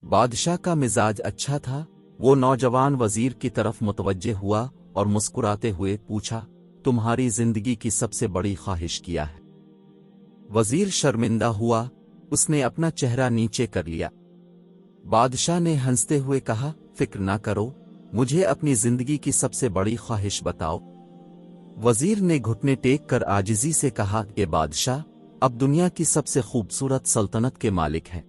बादशाह का मिजाज अच्छा था। वो नौजवान वजीर की तरफ मुतवज्जे हुआ और मुस्कुराते हुए पूछा, तुम्हारी जिंदगी की सबसे बड़ी ख्वाहिश क्या है? वजीर शर्मिंदा हुआ, उसने अपना चेहरा नीचे कर लिया। बादशाह ने हंसते हुए कहा, फिक्र ना करो, मुझे अपनी जिंदगी की सबसे बड़ी ख्वाहिश बताओ। वजीर ने घुटने टेक कर आजिजी से कहा कि बादशाह, अब दुनिया की सबसे खूबसूरत सल्तनत के मालिक हैं।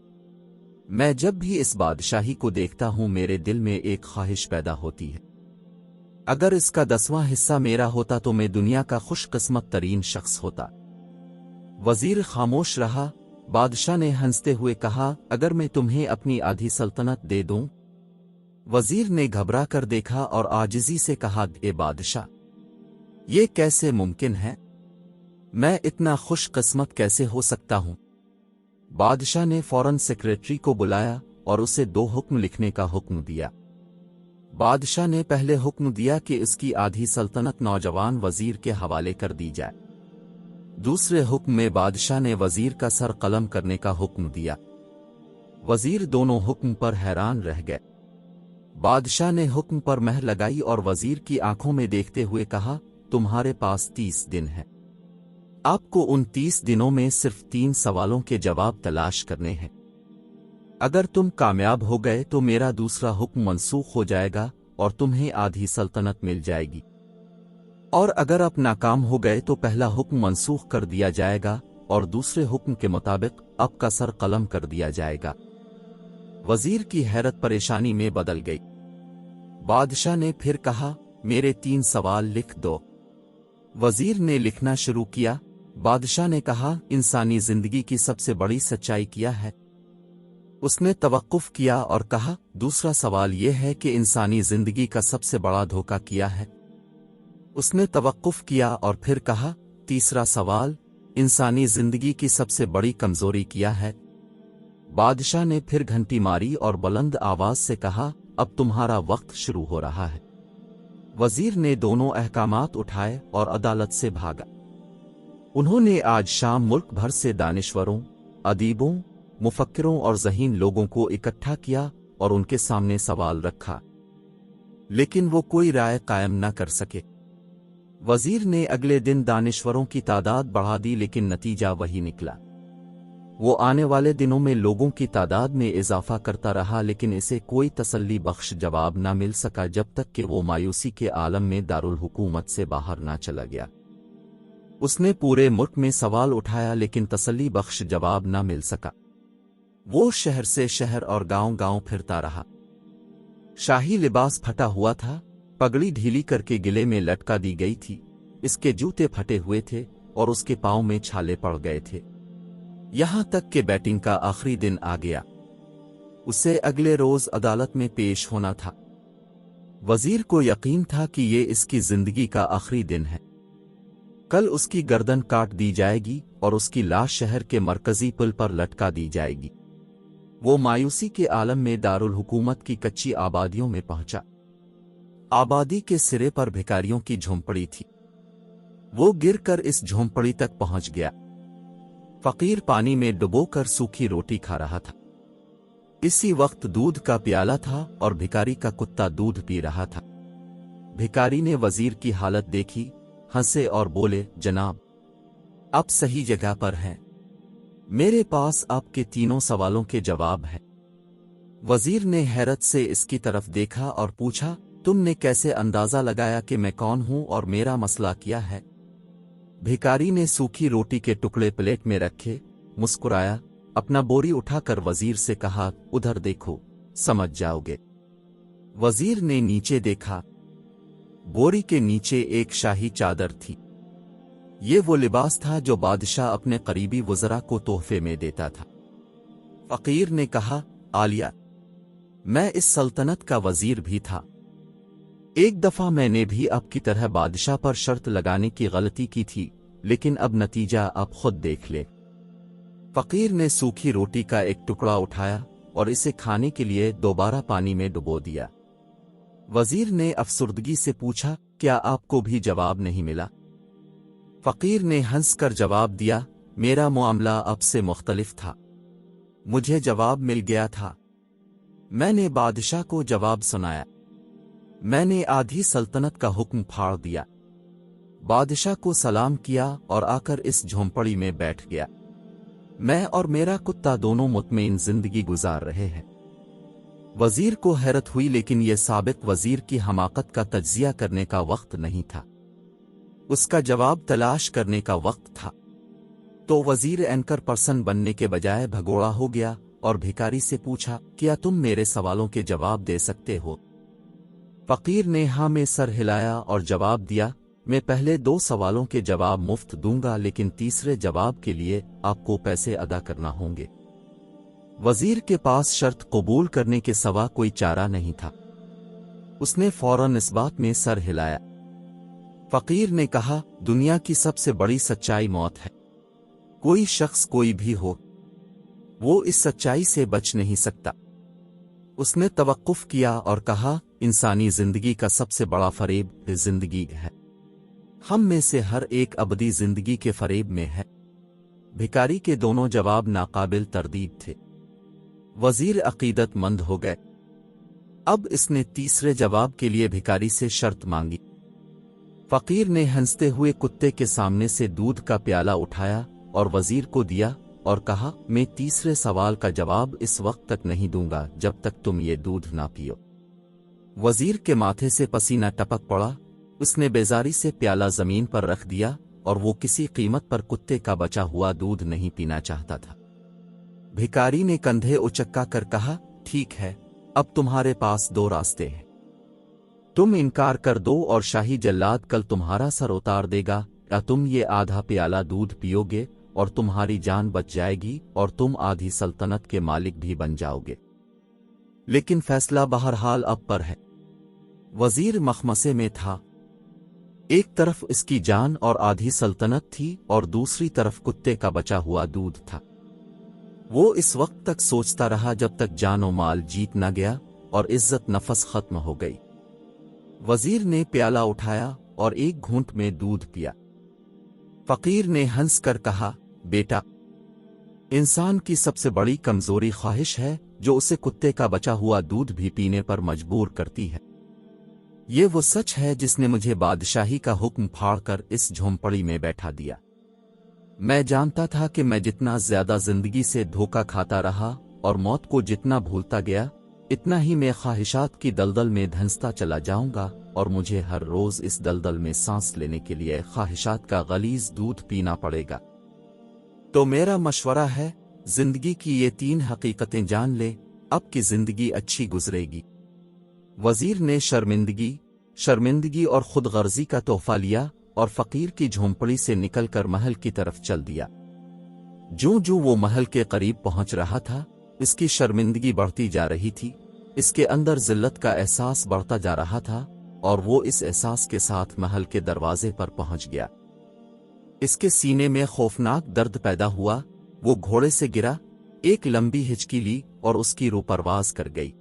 मैं जब भी इस बादशाही को देखता हूं मेरे दिल में एक ख्वाहिश पैदा होती है। अगर इसका 10वां हिस्सा मेरा होता तो मैं दुनिया का खुशकिस्मत तरीन शख्स होता। वजीर खामोश रहा। बादशाह ने हंसते हुए कहा, अगर मैं तुम्हें अपनी आधी सल्तनत दे दूं? वजीर ने घबरा कर देखा और आजिजी से कहा, ए बादशाह, ये कैसे मुमकिन है? मैं इतना खुशकिस्मत कैसे हो सकता हूं? बादशाह ने फौरन सेक्रेटरी को बुलाया और उसे 2 हुक्म लिखने का हुक्म दिया। बादशाह ने पहले हुक्म दिया कि इसकी आधी सल्तनत नौजवान वजीर के हवाले कर दी जाए। दूसरे हुक्म में बादशाह ने वजीर का सर कलम करने का हुक्म दिया। वजीर दोनों हुक्म पर हैरान रह गए। बादशाह ने हुक्म पर महर लगाई और वजीर की आंखों में देखते हुए कहा, तुम्हारे पास 30 दिन है। आपको उन 30 दिनों में सिर्फ 3 सवालों के जवाब तलाश करने हैं। अगर तुम कामयाब हो गए तो मेरा दूसरा हुक्म मनसूख हो जाएगा और तुम्हें आधी सल्तनत मिल जाएगी, और अगर आप नाकाम हो गए तो पहला हुक्म मनसूख कर दिया जाएगा और दूसरे हुक्म के मुताबिक आपका सर कलम कर दिया जाएगा। वजीर की हैरत परेशानी में बदल गई। बादशाह ने फिर कहा, मेरे 3 सवाल लिख दो। वजीर ने लिखना शुरू किया। बादशाह ने कहा, इंसानी जिंदगी की सबसे बड़ी सच्चाई क्या है? उसने तवक्कुफ किया और कहा, दूसरा सवाल यह है कि इंसानी जिंदगी का सबसे बड़ा धोखा क्या है? उसने तवक्कुफ किया और फिर कहा, तीसरा सवाल, इंसानी जिंदगी की सबसे बड़ी कमजोरी क्या है? बादशाह ने फिर घंटी मारी और बुलंद आवाज से कहा, अब तुम्हारा वक्त शुरू हो रहा है। वजीर ने दोनों अहकामात उठाए और अदालत से भागा। उन्होंने आज शाम मुल्क भर से दानिश्वरों, अदीबों, मुफक्किरों और ज़हीन लोगों को इकट्ठा किया और उनके सामने सवाल रखा, लेकिन वो कोई राय कायम न कर सके। वजीर ने अगले दिन दानिश्वरों की तादाद बढ़ा दी, लेकिन नतीजा वही निकला। वो आने वाले दिनों में लोगों की तादाद में इजाफा करता रहा, लेकिन इसे कोई तसल्ली बख्श जवाब न मिल सका जब तक कि वो मायूसी के आलम में दारुल हुकूमत से बाहर ना चला गया। उसने पूरे मुल्क में सवाल उठाया, लेकिन तसल्ली बख्श जवाब न मिल सका। वो शहर से शहर और गांव-गांव फिरता रहा। शाही लिबास फटा हुआ था, पगड़ी ढीली करके गिले में लटका दी गई थी, इसके जूते फटे हुए थे और उसके पांव में छाले पड़ गए थे। यहां तक कि बैटिंग का आखिरी दिन आ गया। उसे अगले रोज अदालत में पेश होना था। वजीर को यकीन था कि ये इसकी जिंदगी का आखिरी दिन है। कल उसकी गर्दन काट दी जाएगी और उसकी लाश शहर के मरकजी पुल पर लटका दी जाएगी। वो मायूसी के आलम में दारुल हुकूमत की कच्ची आबादियों में पहुंचा। आबादी के सिरे पर भिखारियों की झोंपड़ी थी। वो गिरकर इस झोंपड़ी तक पहुंच गया। फकीर पानी में डुबोकर सूखी रोटी खा रहा था। इसी वक्त दूध का प्याला था और भिखारी का कुत्ता दूध पी रहा था। भिखारी ने वजीर की हालत देखी, हंसे और बोले, जनाब, आप सही जगह पर हैं। मेरे पास आपके 3 सवालों के जवाब हैं। वजीर ने हैरत से इसकी तरफ देखा और पूछा, तुमने कैसे अंदाजा लगाया कि मैं कौन हूं और मेरा मसला क्या है? भिखारी ने सूखी रोटी के टुकड़े प्लेट में रखे, मुस्कुराया, अपना बोरी उठाकर वजीर से कहा, उधर देखो, समझ जाओगे। वजीर ने नीचे देखा। बोरी के नीचे एक शाही चादर थी। ये वो लिबास था जो बादशाह अपने करीबी वज़रा को तोहफे में देता था। फकीर ने कहा, आलिया, मैं इस सल्तनत का वजीर भी था। एक दफा मैंने भी आपकी तरह बादशाह पर शर्त लगाने की गलती की थी, लेकिन अब नतीजा आप खुद देख ले। फकीर ने सूखी रोटी का एक टुकड़ा उठाया और इसे खाने के लिए दोबारा पानी में डुबो दिया। वजीर ने अफसुर्दगी से पूछा, क्या आपको भी जवाब नहीं मिला? फकीर ने हंसकर जवाब दिया, मेरा मामला अब से मुख्तलिफ था। मुझे जवाब मिल गया था। میں نے بادشاہ کو جواب سنایا۔ میں نے آدھی سلطنت کا حکم پھاڑ دیا۔ بادشاہ کو سلام کیا اور آ کر اس جھونپڑی میں بیٹھ گیا۔ میں اور میرا کتا دونوں مطمئن زندگی گزار رہے ہیں۔ وزیر کو حیرت ہوئی، لیکن یہ سابق وزیر کی حماقت کا تجزیہ کرنے کا وقت نہیں تھا، اس کا جواب تلاش کرنے کا وقت تھا۔ تو وزیر اینکر پرسن بننے کے بجائے بھگوڑا ہو گیا اور بھکاری سے پوچھا، کیا تم میرے سوالوں کے جواب دے سکتے ہو؟ فقیر نے ہاں میں سر ہلایا اور جواب دیا، میں پہلے 2 سوالوں کے جواب مفت دوں گا، لیکن تیسرے جواب کے لیے آپ کو پیسے ادا کرنا ہوں گے۔ وزیر کے پاس شرط قبول کرنے کے سوا کوئی چارہ نہیں تھا۔ اس نے فوراً اس بات میں سر ہلایا۔ فقیر نے کہا، دنیا کی سب سے بڑی سچائی موت ہے۔ کوئی شخص کوئی بھی ہو، وہ اس سچائی سے بچ نہیں سکتا۔ اس نے توقف کیا اور کہا، انسانی زندگی کا سب سے بڑا فریب زندگی ہے۔ ہم میں سے ہر ایک ابدی زندگی کے فریب میں ہے۔ بھکاری کے دونوں جواب ناقابل تردید تھے۔ وزیر عقیدت مند ہو گئے۔ اب اس نے تیسرے جواب کے لیے بھکاری سے شرط مانگی۔ فقیر نے ہنستے ہوئے کتے کے سامنے سے دودھ کا پیالہ اٹھایا اور وزیر کو دیا اور کہا، میں تیسرے سوال کا جواب اس وقت تک نہیں دوں گا جب تک تم یہ دودھ نہ پیو۔ وزیر کے ماتھے سے پسینہ ٹپک پڑا۔ اس نے بیزاری سے پیالہ زمین پر رکھ دیا اور وہ کسی قیمت پر کتے کا بچا ہوا دودھ نہیں پینا چاہتا تھا۔ بھکاری نے کندھے اچکا کر کہا، ٹھیک ہے، اب تمہارے پاس 2 راستے ہیں۔ تم انکار کر دو اور شاہی جلاد کل تمہارا سر اتار دے گا، یا تم یہ آدھا پیالہ دودھ پیو گے اور تمہاری جان بچ جائے گی اور تم آدھی سلطنت کے مالک بھی بن جاؤ گے۔ لیکن فیصلہ بہرحال اب پر ہے۔ وزیر مخمسے میں تھا۔ ایک طرف اس کی جان اور آدھی سلطنت تھی اور دوسری طرف کتے کا بچا ہوا دودھ تھا۔ وہ اس وقت تک سوچتا رہا جب تک جان و مال جیت نہ گیا اور عزت نفس ختم ہو گئی۔ وزیر نے پیالہ اٹھایا اور ایک گھونٹ میں دودھ پیا۔ فقیر نے ہنس کر کہا، بیٹا، انسان کی سب سے بڑی کمزوری خواہش ہے جو اسے کتے کا بچا ہوا دودھ بھی پینے پر مجبور کرتی ہے۔ یہ وہ سچ ہے جس نے مجھے بادشاہی کا حکم پھاڑ کر اس جھونپڑی میں بیٹھا دیا۔ میں جانتا تھا کہ میں جتنا زیادہ زندگی سے دھوکہ کھاتا رہا اور موت کو جتنا بھولتا گیا، اتنا ہی میں خواہشات کی دلدل میں دھنستا چلا جاؤں گا، اور مجھے ہر روز اس دلدل میں سانس لینے کے لیے خواہشات کا غلیظ دودھ پینا پڑے گا۔ تو میرا مشورہ ہے، زندگی کی یہ 3 حقیقتیں جان لے، اب کی زندگی اچھی گزرے گی۔ وزیر نے شرمندگی اور خود غرضی کا تحفہ لیا اور فقیر کی جھونپڑی سے نکل کر محل کی طرف چل دیا۔ جو وہ محل کے قریب پہنچ رہا تھا، اس کی شرمندگی بڑھتی جا رہی تھی، اس کے اندر ذلت کا احساس بڑھتا جا رہا تھا، اور وہ اس احساس کے ساتھ محل کے دروازے پر پہنچ گیا۔ اس کے سینے میں خوفناک درد پیدا ہوا۔ وہ گھوڑے سے گرا، ایک لمبی ہچکی لی اور اس کی روح پرواز کر گئی۔